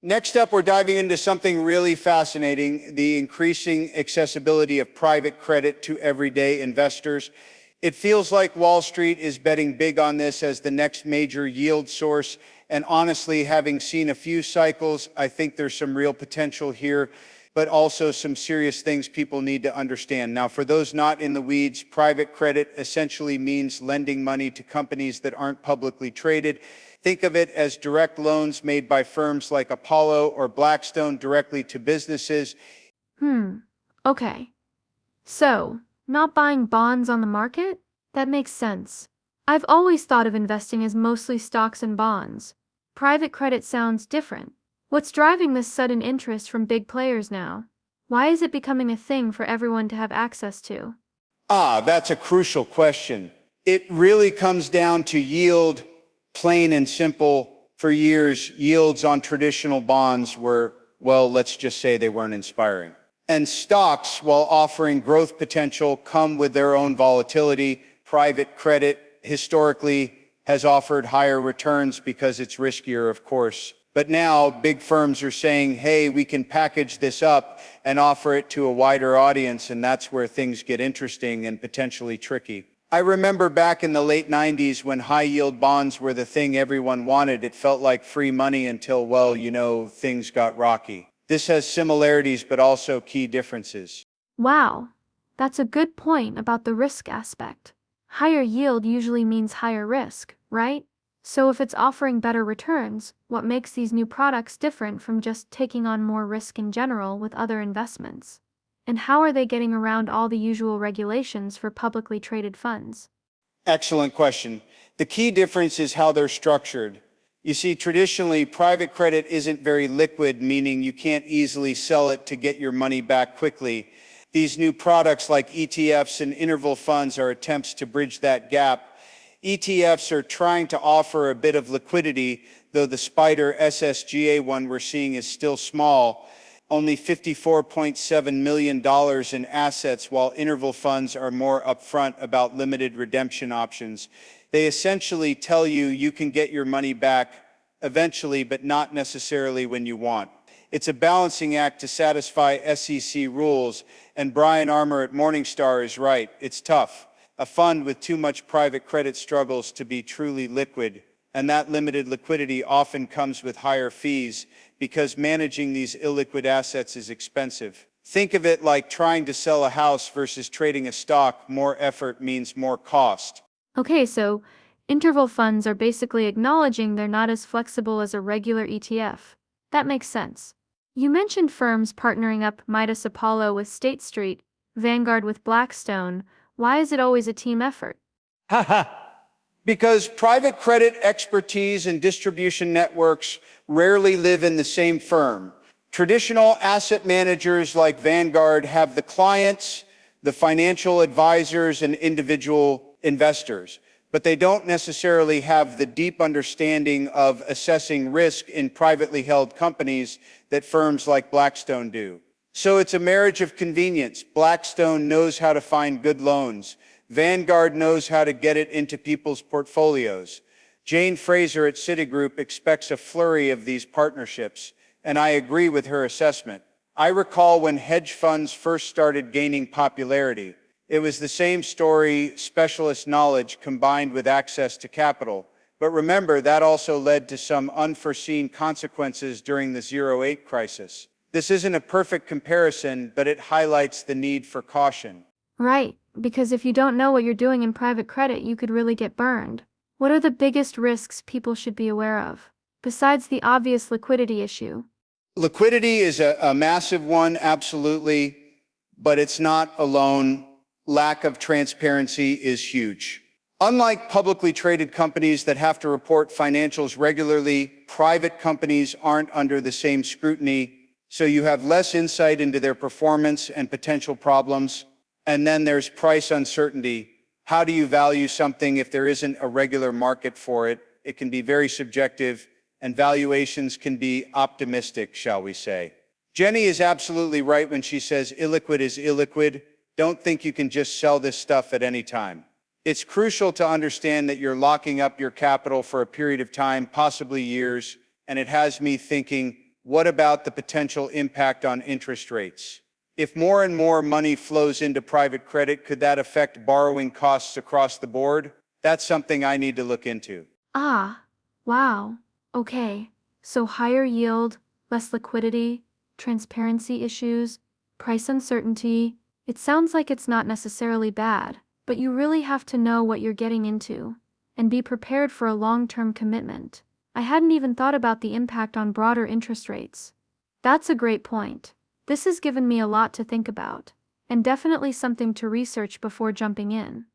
Next up, we're diving into something really fascinating, the increasing accessibility of private credit to everyday investors. It feels like Wall Street is betting big on this as the next major yield source. And honestly, having seen a few cycles, I think there's some real potential here, but also some serious things people need to understand. Now, for those not in the weeds, private credit essentially means lending money to companies that aren't publicly traded. Think of it as direct loans made by firms like Apollo or Blackstone directly to businesses. Okay. So, not buying bonds on the market? That makes sense. I've always thought of investing as mostly stocks and bonds. Private credit sounds different. What's driving this sudden interest from big players now? Why is it becoming a thing for everyone to have access to? That's a crucial question. It really comes down to yield, plain and simple. For years, yields on traditional bonds were, well, let's just say they weren't inspiring. And stocks, while offering growth potential, come with their own volatility. Private credit historically has offered higher returns because it's riskier, of course. But now big firms are saying, hey, we can package this up and offer it to a wider audience, and that's where things get interesting and potentially tricky. I remember back in the late 90s when high-yield bonds were the thing everyone wanted. It felt like free money until, well, things got rocky. This has similarities, but also key differences. Wow, that's a good point about the risk aspect. Higher yield usually means higher risk, right? So if it's offering better returns, what makes these new products different from just taking on more risk in general with other investments? And how are they getting around all the usual regulations for publicly traded funds? Excellent question. The key difference is how they're structured. You see, traditionally, private credit isn't very liquid, meaning you can't easily sell it to get your money back quickly. These new products like ETFs and interval funds are attempts to bridge that gap. ETFs are trying to offer a bit of liquidity, though the spider SSGA one we're seeing is still small, only $54.7 million in assets, while interval funds are more upfront about limited redemption options. They essentially tell you you can get your money back eventually, but not necessarily when you want. It's a balancing act to satisfy SEC rules, and Brian Armour at Morningstar is right. It's tough. A fund with too much private credit struggles to be truly liquid, and that limited liquidity often comes with higher fees because managing these illiquid assets is expensive. Think of it like trying to sell a house versus trading a stock. More effort means more cost. Okay, so interval funds are basically acknowledging they're not as flexible as a regular ETF. That makes sense. You mentioned firms partnering up, Midas Apollo with State Street, Vanguard with Blackstone. Why is it always a team effort? Because private credit expertise and distribution networks rarely live in the same firm. Traditional asset managers like Vanguard have the clients, the financial advisors, and individual investors, but they don't necessarily have the deep understanding of assessing risk in privately held companies that firms like Blackstone do. So it's a marriage of convenience. Blackstone knows how to find good loans. Vanguard knows how to get it into people's portfolios. Jane Fraser at Citigroup expects a flurry of these partnerships, and I agree with her assessment. I recall when hedge funds first started gaining popularity. It was the same story, specialist knowledge combined with access to capital. But remember, that also led to some unforeseen consequences during the 08 crisis. This isn't a perfect comparison, but it highlights the need for caution. Right, because if you don't know what you're doing in private credit, you could really get burned. What are the biggest risks people should be aware of, besides the obvious liquidity issue? Liquidity is a massive one, absolutely, but it's not alone. Lack of transparency is huge. Unlike publicly traded companies that have to report financials regularly, private companies aren't under the same scrutiny, so you have less insight into their performance and potential problems. And then there's price uncertainty. How do you value something if there isn't a regular market for it? It can be very subjective, and valuations can be optimistic, shall we say. Jenny is absolutely right when she says illiquid is illiquid. Don't think you can just sell this stuff at any time. It's crucial to understand that you're locking up your capital for a period of time, possibly years, and it has me thinking, What about the potential impact on interest rates? If more and more money flows into private credit, could that affect borrowing costs across the board? That's something I need to look into. Ah, wow. Okay. So higher yield, less liquidity, transparency issues, price uncertainty. It sounds like it's not necessarily bad, but you really have to know what you're getting into and be prepared for a long-term commitment. I hadn't even thought about the impact on broader interest rates. That's a great point. This has given me a lot to think about, and definitely something to research before jumping in.